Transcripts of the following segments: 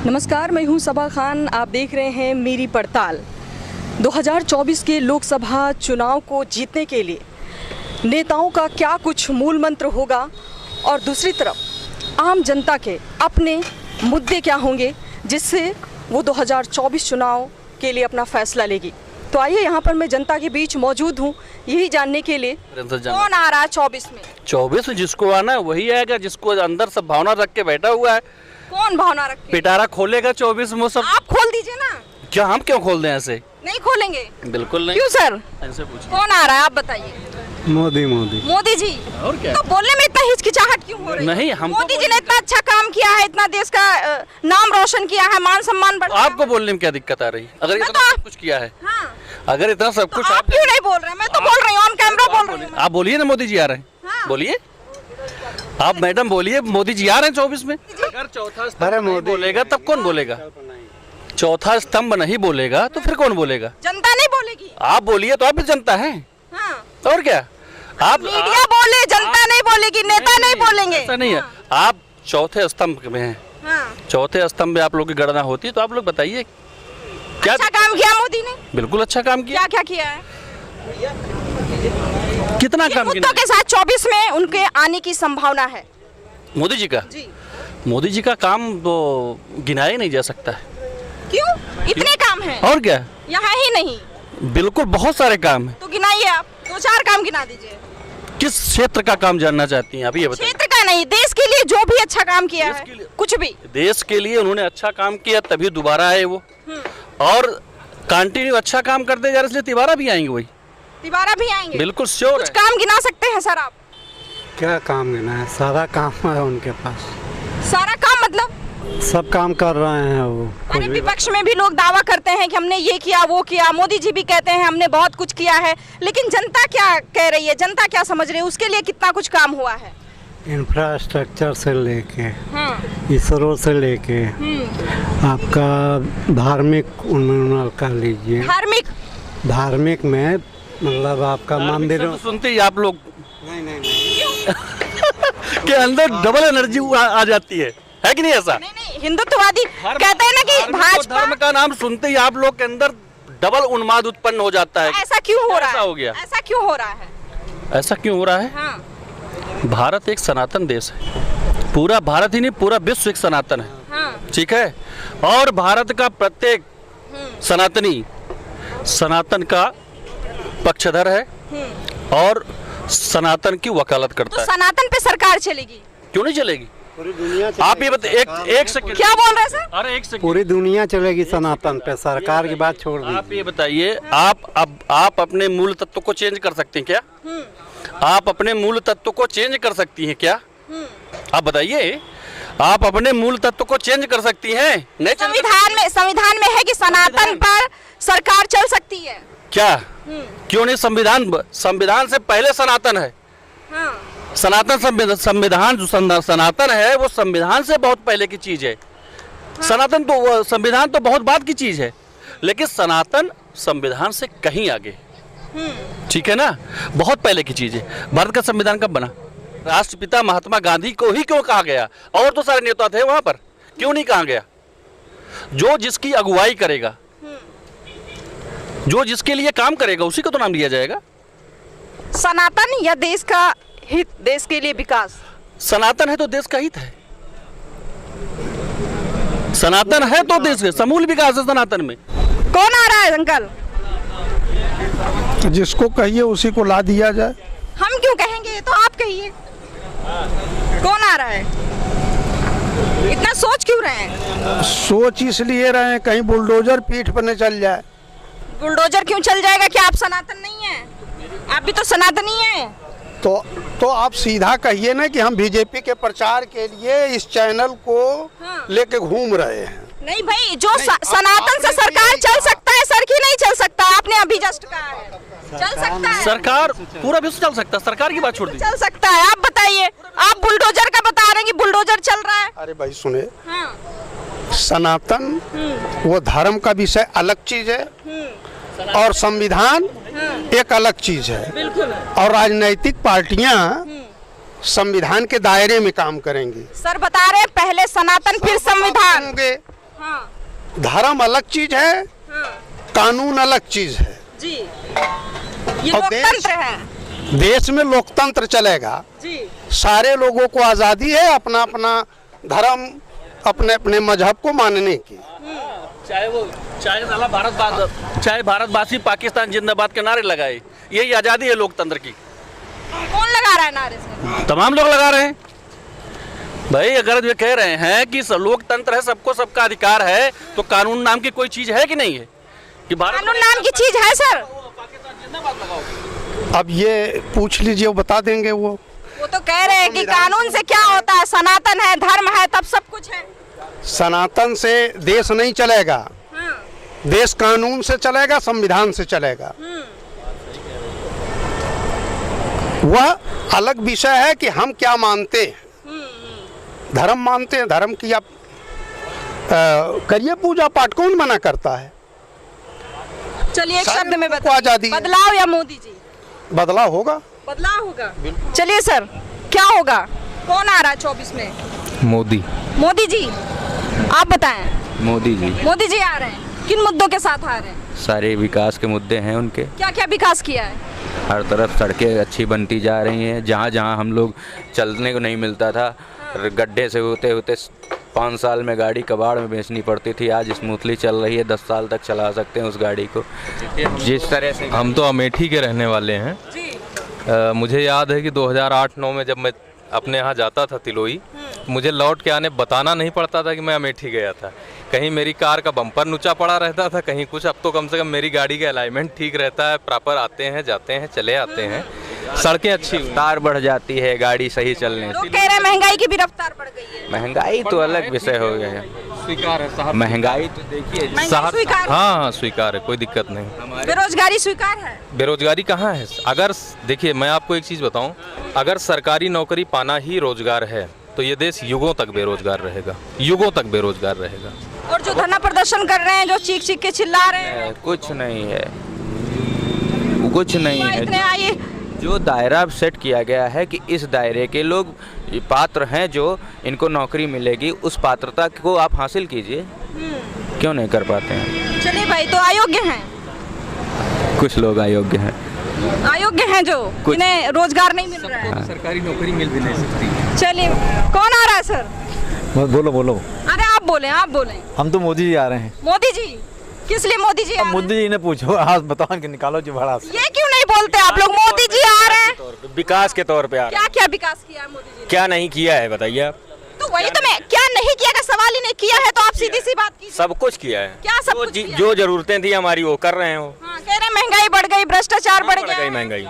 नमस्कार, मैं हूं सबा खान। आप देख रहे हैं मेरी पड़ताल। 2024 के लोकसभा चुनाव को जीतने के लिए नेताओं का क्या कुछ मूल मंत्र होगा और दूसरी तरफ आम जनता के अपने मुद्दे क्या होंगे जिससे वो 2024 चुनाव के लिए अपना फैसला लेगी। तो आइए, यहाँ पर मैं जनता के बीच मौजूद हूँ यही जानने के लिए कौन आ रहा है 24 में। 24 में जिसको आना है वही आएगा, जिसको अंदर सब भावना रख के बैठा हुआ है। कौन भावना रख के? पिटारा खोलेगा 24 में सब। आप खोल दीजिए ना। क्या हम क्यों खोल दें? ऐसे नहीं खोलेंगे? बिल्कुल नहीं। क्यों सर? ऐसे पूछिए। कौन आ रहा है आप बताइए। मोदी मोदी जी। और क्या? तो बोलने में इतना हिचकिचाहट क्यों हो रही है? नहीं, हम मोदी जी ने इतना अच्छा काम किया है, इतना देश का नाम रोशन किया है, मान सम्मान बढ़ाया। आपको बोलने में क्या दिक्कत आ रही है? अगर मैं इतना तो सब कुछ किया है, हाँ। अगर इतना सब तो कुछ आप क्यों नहीं बोल रहे? मैं तो बोल रही हूँ, ऑन कैमरा बोल रही हूँ। आप बोलिए ना, मोदी जी आ रहे हैं। हाँ। बोलिए आप मैडम, बोलिए मोदी जी आ रहे हैं 24 में। अगर चौथा स्तंभ नहीं बोलेगा तब कौन बोलेगा? चौथा स्तंभ नहीं बोलेगा तो फिर कौन बोलेगा? जनता नहीं बोलेगी। आप बोलिए तो आप भी जनता है। हाँ। और क्या? आप मीडिया बोले, जनता नहीं बोलेगी, नेता नहीं बोलेंगे। ऐसा नहीं है। आप चौथे स्तंभ में हैं। हाँ। चौथे स्तंभ में आप लोग की गणना होती है, तो आप लोग बताइए क्या अच्छा काम किया मोदी ने? बिल्कुल अच्छा काम किया। क्या क्या किया है? कितना किन काम मुद्दों किया के साथ 24 में उनके आने की संभावना है? मोदी जी का? जी। मोदी जी का काम तो गिनाया ही नहीं जा सकता है। क्यों? इतने काम हैं। और क्या? यहाँ ही नहीं, बिल्कुल बहुत सारे काम हैं। तो गिनाइए आप, 2-4 काम गिना दीजिए। किस क्षेत्र का काम जानना चाहती हैं आप, ये बताइए। क्षेत्र का नहीं, देश के लिए जो भी अच्छा काम किया देश है, के लिए- कुछ भी। देश के लिए उन्होंने अच्छा काम किया तभी दोबारा आए वो, और कंटिन्यू अच्छा काम करते जा रहे, इसलिए दोबारा भी आएंगे वही। दोबारा भी आएंगे? बिल्कुल श्योर कुछ है। काम गिना सकते हैं सर आप? क्या काम गिना है? सारा काम है उनके पास, सारा काम मतलब? सब काम कर रहे हैं वो। कुछ अरे भी विपक्ष में भी लोग दावा करते हैं कि हमने ये किया वो किया, मोदी जी भी कहते हैं हमने बहुत कुछ किया है, लेकिन जनता क्या कह रही है, जनता क्या समझ रही है, उसके लिए कितना कुछ काम हुआ है? इंफ्रास्ट्रक्चर से लेके, हाँ। इसरो से लेके, आपका धार्मिक उन्नयन कर लीजिए। धार्मिक में मतलब आपका मंदिरों तो सुनते ही आप लोग नहीं के अंदर डबल एनर्जी आ जाती है कि नहीं? ऐसा नहीं, हिंदुत्ववादी कहते हैं ना कि भाजपा। धर्म का नाम सुनते ही आप लोग के अंदर डबल उन्माद उत्पन्न हो जाता है। ऐसा क्यों हो रहा है? ऐसा हो गया। ऐसा क्यों हो रहा है? ऐसा क्यों हो रहा है? हाँ। भारत एक सनातन देश है। पूरा भारत ही नहीं, पूरा विश्व एक सनातन है। हाँ। ठीक है। और भारत का प्रत्येक सनातनी सनातन का पक्षधर है और सनातन की वकालत करता तो है। सनातन पे सरकार चलेगी? क्यों नहीं चलेगी? पूरी दुनिया आप ये बताइए, एक सेकंड। क्या बोल रहे हैं सर? अरे एक सेकंड। पूरी दुनिया चलेगी सनातन पे, सरकार की बात छोड़ आप दीजिए। ये बताइए, आप अपने मूल तत्व को चेंज कर सकते हैं क्या? आप अपने मूल तत्व को चेंज कर सकती हैं क्या? आप बताइए, आप अपने मूल तत्व को चेंज कर सकती हैं? नहीं चेंज कर संविधान में है कि सनातन पर सरकार चल सकती है। क्या? क्यों नहीं? संविधान से पहले सनातन है। हाँ। संविधान जो सनातन है वो संविधान से बहुत पहले की चीज है। संविधान तो बहुत बाद की चीज है, लेकिन सनातन संविधान से कहीं आगे। ठीक है ना? बहुत पहले की चीज है। भारत का संविधान कब बना? राष्ट्रपिता महात्मा गांधी को ही क्यों कहा गया? और तो सारे नेता थे वहां पर, क्यों नहीं कहा गया? जो जिसकी अगुवाई करेगा, जो जिसके लिए काम करेगा, उसी को तो नाम लिया जाएगा। सनातन या देश का हित, देश के लिए विकास? सनातन है तो देश का हित है। सनातन है तो देश का समूल विकास है सनातन में। कौन आ रहा है अंकल? जिसको कहिए उसी को ला दिया जाए। हम क्यों कहेंगे, ये तो आप कहिए। कौन आ रहा है? इतना सोच क्यों रहे हैं? सोच इसलिए रहे हैं कहीं बुलडोजर पीठ पर न चल जाए। बुलडोजर क्यों चल जाएगा? क्या आप सनातन नहीं है? आप भी तो सनातनी हैं। तो आप सीधा कहिए ना कि हम बीजेपी के प्रचार के लिए इस चैनल को लेके घूम रहे हैं। नहीं भाई, जो सनातन से सरकार चल सकता है, सर की नहीं चल सकता। आपने अभी जस्ट कहा है चल सकता है। सरकार पूरा विश्व चल सकता है, सरकार की बात छोड़ दीजिए। चल सकता है। आप बताइए, आप बुलडोजर का बता रहे हैं कि बुलडोजर चल रहा है। अरे भाई सुने, हाँ। सनातन वो धर्म का विषय अलग चीज है और संविधान एक अलग चीज है। बिल्कुल। और राजनीतिक पार्टियां संविधान के दायरे में काम करेंगी। सर बता रहे हैं पहले सनातन फिर संविधान। होंगे हाँ धर्म अलग चीज है, हाँ कानून अलग चीज है। जी, ये और लोकतंत्र है देश में लोकतंत्र चलेगा, जी। सारे लोगों को आज़ादी है अपना अपना धर्म, अपने अपने मजहब को मानने की। चाहे भारतवासी पाकिस्तान जिंदाबाद के नारे लगाए, यही आज़ादी है लोकतंत्र की। कौन लगा रहा है नारे से? तमाम लोग लगा रहे हैं भाई। अगर वे कह रहे हैं कि लोकतंत्र है, सबको सबका अधिकार है, तो कानून नाम की कोई चीज है कि नहीं है? कि भारत कानून नाम की चीज है सर? अब ये पूछ लीजिए, वो बता देंगे। वो तो कह रहे हैं कि कानून से क्या होता है, सनातन है, धर्म है, तब सब कुछ है। सनातन से देश नहीं चलेगा, हाँ। देश कानून से चलेगा, संविधान से चलेगा। वह अलग विषय है कि हम क्या मानते हैं। धर्म मानते हैं, धर्म की आप करिए पूजा पाठ, कौन मना करता है? चलिए एक सारे शब्द में लोगों को आजादी है। बदलाव या मोदी जी? बदलाव होगा। बदलाव होगा। चलिए सर, क्या होगा, कौन आ रहा है 24 में? मोदी। मोदी जी, आप बताएं। मोदी जी मोदी जी आ रहे हैं, किन मुद्दों के साथ आ रहे हैं? सारे विकास के मुद्दे हैं उनके। क्या क्या विकास किया है? हर तरफ सड़कें अच्छी बनती जा रही हैं। जहाँ जहाँ हम लोग चलने को नहीं मिलता था, गड्ढे से होते होते 5 साल में गाड़ी कबाड़ में बेचनी पड़ती थी, आज स्मूथली चल रही है। 10 साल तक चला सकते हैं उस गाड़ी को। जिस तरह से हम तो अमेठी के रहने वाले हैं। मुझे याद है कि 2008-9 में जब मैं अपने यहाँ जाता था तिलोई, मुझे लौट के आने बताना नहीं पड़ता था कि मैं अमेठी गया था। कहीं मेरी कार का बम्पर नीचा पड़ा रहता था, कहीं कुछ। अब तो कम से कम मेरी गाड़ी का अलाइनमेंट ठीक रहता है, प्रॉपर आते हैं, जाते हैं, चले आते हैं। सड़कें अच्छी, रफ्तार बढ़ जाती है गाड़ी सही चलने लोग से। कह रहे हैं महंगाई की भी रफ्तार बढ़ गई है। महंगाई तो अलग विषय हो गया है। स्वीकार है साहब। महंगाई तो देखिए महंगाई स्वीकार है? हाँ स्वीकार है, कोई दिक्कत नहीं। बेरोजगारी स्वीकार है? बेरोजगारी कहाँ है? अगर देखिए मैं आपको एक चीज़ बताऊं, अगर सरकारी नौकरी पाना ही रोजगार है तो ये देश युगों तक बेरोजगार रहेगा, युगों तक बेरोजगार रहेगा। और जो धरना प्रदर्शन कर रहे हैं, जो चीख चीख के चिल्ला रहे हैं, कुछ नहीं है, कुछ नहीं है। इतने आइए। जो दायरा सेट किया गया है कि इस दायरे के लोग पात्र हैं जो इनको नौकरी मिलेगी, उस पात्रता को आप हासिल कीजिए। क्यों नहीं कर पाते हैं? चलिए भाई, तो अयोग्य हैं, कुछ लोग अयोग्य हैं। अयोग्य हैं जो इन्हें रोजगार नहीं मिल रहा है। सरकारी नौकरी मिल भी नहीं सकती। चलिए, कौन आ रहा है सर? बोलो बोलो। अरे आप बोले, आप बोले। हम तो मोदी जी आ रहे हैं। मोदी जी? किस लिए मोदी जी आ अब रहे हैं? मोदी जी ने पूछो, आज बताओ कि निकालो जो भाड़ा से। ये क्यों नहीं बोलते आप लोग? मोदी जी आ रहे हैं, विकास के तौर पे आ रहा क्या क्या विकास किया है मोदी जी ने? क्या नहीं किया है बताइए आप। तो वही तो मैं, क्या नहीं किया का सवाल ही नहीं किया है, तो आप सीधी सी बात कीजिए। सब कुछ किया है। क्या सब कुछ किया? जो जरूरतें थी हमारी वो कर रहे हैं वो। हाँ, कह रहे हैं महंगाई बढ़ गई, भ्रष्टाचार बढ़ गया, गई महंगाई।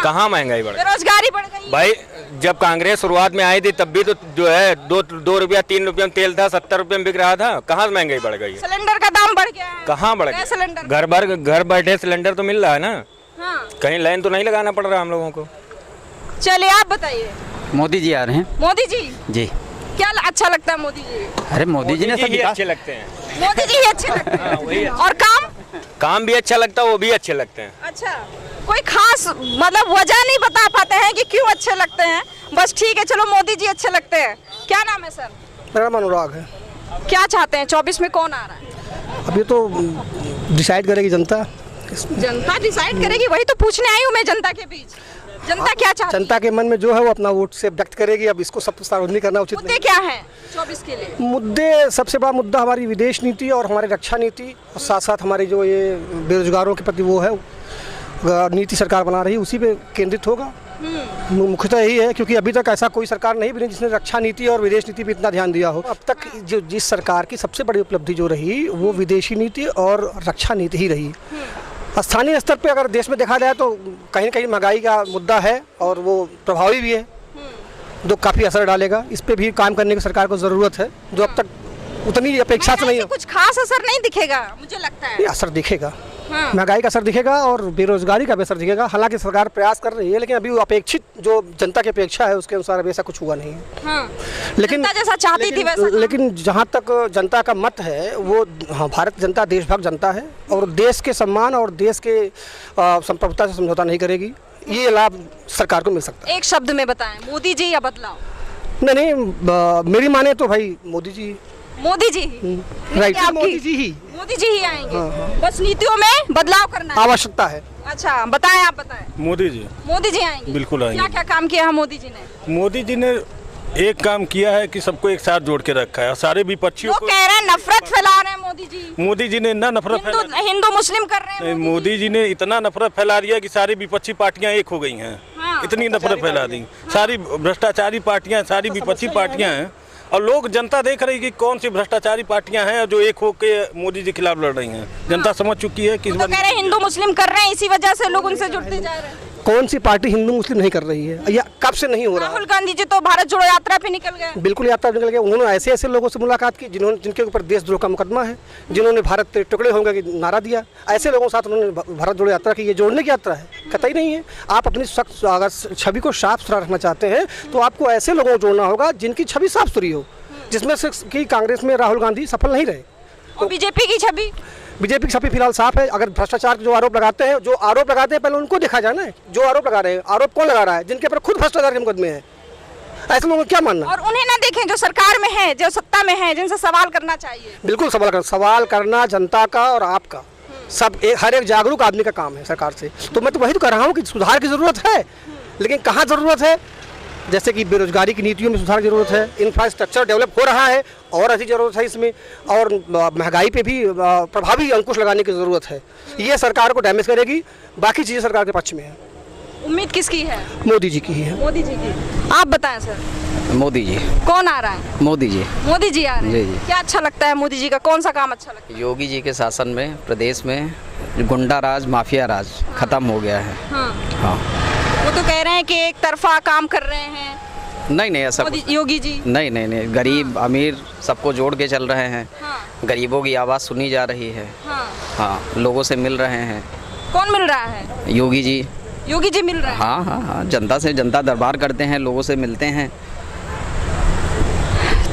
कहाँ महंगाई बढ़ गई? बेरोजगारी बढ़ गई। भाई जब कांग्रेस शुरुआत में आई थी तब भी तो जो है 2 रुपया 3 रुपया में तेल था, 70 रुपये में बिक रहा था। कहाँ महंगाई बढ़ गई है? सिलेंडर का दाम बढ़ गया है। कहाँ बढ़ गैस गया? सिलेंडर, घर बैठे सिलेंडर तो मिल रहा है ना। हाँ। कहीं लाइन तो नहीं लगाना पड़ रहा हम लोगों को। चलिए आप बताइए। मोदी जी आ रहे हैं। मोदी जी जी। क्या अच्छा लगता है मोदी जी? अरे मोदी जी ने सब विकास। अच्छे लगते हैं। मोदी जी ही अच्छे लगते हैं। और काम भी अच्छा लगता है, वो भी अच्छे लगते हैं। अच्छा, कोई खास मतलब वजह नहीं बता पाते हैं कि क्यों अच्छे लगते हैं? बस ठीक है, चलो मोदी जी अच्छे लगते हैं। क्या नाम है सर? मेरा नाम अनुराग है। क्या चाहते हैं 24 में कौन आ रहा है? अब ये तो डिसाइड करेगी जनता। जनता डिसाइड करेगी, वही तो पूछने आई हूँ मैं जनता के बीच। जनता क्या चाहती है? जनता के मन में जो है वो अपना वोट से व्यक्त करेगी। अब इसको सब सार्वजनिक करना उचित मुद्दे क्या हैं 24 के लिए? मुद्दे, सबसे बड़ा मुद्दा हमारी विदेश नीति और हमारी रक्षा नीति, और साथ साथ हमारी जो ये बेरोजगारों के प्रति वो है नीति सरकार बना रही है, उसी पे केंद्रित होगा। मुख्यतः यही है, क्योंकि अभी तक ऐसा कोई सरकार नहीं बनी जिसने रक्षा नीति और विदेश नीति पे इतना ध्यान दिया हो। अब तक जो जिस सरकार की सबसे बड़ी उपलब्धि जो रही वो विदेशी नीति और रक्षा नीति ही रही। स्थानीय स्तर पे अगर देश में देखा जाए तो कहीं न कहीं महंगाई का मुद्दा है और वो प्रभावी भी है, जो काफ़ी असर डालेगा। इस पे भी काम करने की सरकार को ज़रूरत है, जो अब तक उतनी अपेक्षा से नहीं है। कुछ खास असर नहीं दिखेगा मुझे लगता है। असर दिखेगा, हाँ। महंगाई का असर दिखेगा और बेरोजगारी का भी असर दिखेगा। हालांकि सरकार प्रयास कर रही है, लेकिन अभी अपेक्षित जो जनता की अपेक्षा है उसके अनुसार अभी ऐसा कुछ हुआ नहीं है। हाँ। लेकिन जनता जैसा चाहती थी वैसा। लेकिन जहाँ तक जनता का मत है वो, हाँ, भारत जनता देशभक्त जनता है और देश के सम्मान और देश के संप्रभुता से समझौता नहीं करेगी। ये लाभ सरकार को मिल सकता है। एक शब्द में बताएं, मोदी जी या बदलाव? नहीं, मेरी माने तो भाई मोदी जी। मोदी जी ही राइट, नीति आपकी? मोदी जी ही मोदी जी ही आएंगे। बस नीतियों में बदलाव करना है। आवश्यकता है। अच्छा बताएं, आप बताएं। मोदी जी मोदी जी आएंगे, बिल्कुल आएंगे। क्या क्या काम किया है मोदी जी ने? मोदी जी ने एक काम किया है कि सबको एक साथ जोड़ के रखा है और सारे विपक्षियों लोग को। कह रहे हैं नफरत फैला रहे हैं मोदी जी, मोदी जी ने ना नफरत हिंदू मुस्लिम कर रहे हैं। मोदी जी ने इतना नफरत फैला दिया कि सारी विपक्षी पार्टियां एक हो गई हैं। हाँ। इतनी नफरत फैला दी, सारी भ्रष्टाचारी पार्टियां, सारी विपक्षी पार्टियां हैं और लोग, जनता देख रही कि कौन सी भ्रष्टाचारी पार्टियां हैं जो एक होके मोदी जी के खिलाफ लड़ रही हैं। जनता समझ चुकी है कि इस तो बार कह रहे हैं हिंदू मुस्लिम कर रहे हैं, इसी वजह से लोग उनसे जुड़ते जा रहे हैं। कौन सी पार्टी हिंदू मुस्लिम नहीं कर रही है, या कब से नहीं हो रहा है? राहुल गांधी जी तो भारत जोड़ो यात्रा पे निकल गए। बिल्कुल यात्रा निकल गया। उन्होंने ऐसे ऐसे लोगों से मुलाकात की जिनके ऊपर देशद्रोह का मुकदमा है, जिन्होंने भारत के टुकड़े होंगे कि नारा दिया। ऐसे लोगों के साथ उन्होंने भारत जोड़ो यात्रा की। ये जोड़ने की यात्रा है, कतई नहीं है। आप अपनी सख्त अगर छवि को साफ सुथरा रखना चाहते हैं तो आपको ऐसे लोगों को जोड़ना होगा जिनकी छवि साफ सुथरी हो, जिसमें से कि कांग्रेस में राहुल गांधी सफल नहीं रहे। और बीजेपी की छवि, बीजेपी की छवि फिलहाल साफ है। अगर भ्रष्टाचार के जो आरोप लगाते हैं, पहले उनको देखा जाए ना। जो आरोप लगा रहे हैं, आरोप कौन लगा रहा है? जिनके ऊपर खुद भ्रष्टाचार के मुकदमे हैं। ऐसे लोगों को क्या मानना? और उन्हें ना देखें जो सरकार में है, जो सत्ता में है, जिनसे सवाल करना चाहिए। बिल्कुल सवाल करना जनता का और आपका, सब हर एक जागरूक आदमी का काम है सरकार से। तो मैं तो वही तो कह रहा हूँ कि सुधार की ज़रूरत है, लेकिन कहाँ ज़रूरत है? जैसे कि बेरोजगारी की नीतियों में सुधार की जरूरत है, इंफ्रास्ट्रक्चर डेवलप हो रहा है और अधिक जरूरत है इसमें, और महंगाई पे भी प्रभावी अंकुश लगाने की ज़रूरत है। ये सरकार को डैमेज करेगी, बाकी चीज़ें सरकार के पक्ष में है। उम्मीद किसकी है? मोदी जी की है। मोदी जी की। आप बताएं सर। मोदी जी। कौन आ रहा है? मोदी जी। मोदी जी आ रहे हैं। जी, जी। क्या अच्छा लगता है मोदी जी का? कौन सा काम अच्छा लगता है? योगी जी के शासन में प्रदेश में गुंडा राज, माफिया राज खत्म हो गया है। हाँ। वो तो कह रहे हैं कि एक तरफा काम कर रहे हैं नहीं ऐसा योगी जी। नहीं, गरीब अमीर सबको जोड़ के चल रहे हैं। हाँ। गरीबों की आवाज़ सुनी जा रही है। हाँ, लोगों से मिल रहे हैं। कौन मिल रहा है? योगी जी। योगी जी मिल रहे हैं। हाँ, जनता से जनता दरबार करते हैं, लोगों से मिलते हैं।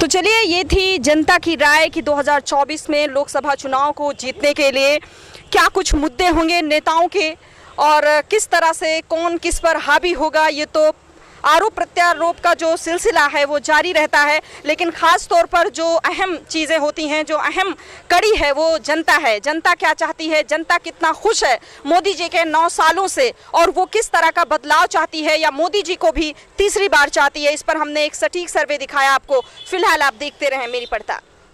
तो चलिए, ये थी जनता की राय कि 2024 में लोकसभा चुनाव को जीतने के लिए क्या कुछ मुद्दे होंगे नेताओं के, और किस तरह से कौन किस पर हावी होगा। ये तो आरोप प्रत्यारोप का जो सिलसिला है वो जारी रहता है, लेकिन ख़ास तौर पर जो अहम चीज़ें होती हैं, जो अहम कड़ी है, वो जनता है। जनता क्या चाहती है, जनता कितना खुश है मोदी जी के 9 सालों से, और वो किस तरह का बदलाव चाहती है, या मोदी जी को भी तीसरी बार चाहती है। इस पर हमने एक सटीक सर्वे दिखाया आपको। फिलहाल आप देखते रहें मेरी पड़ताल।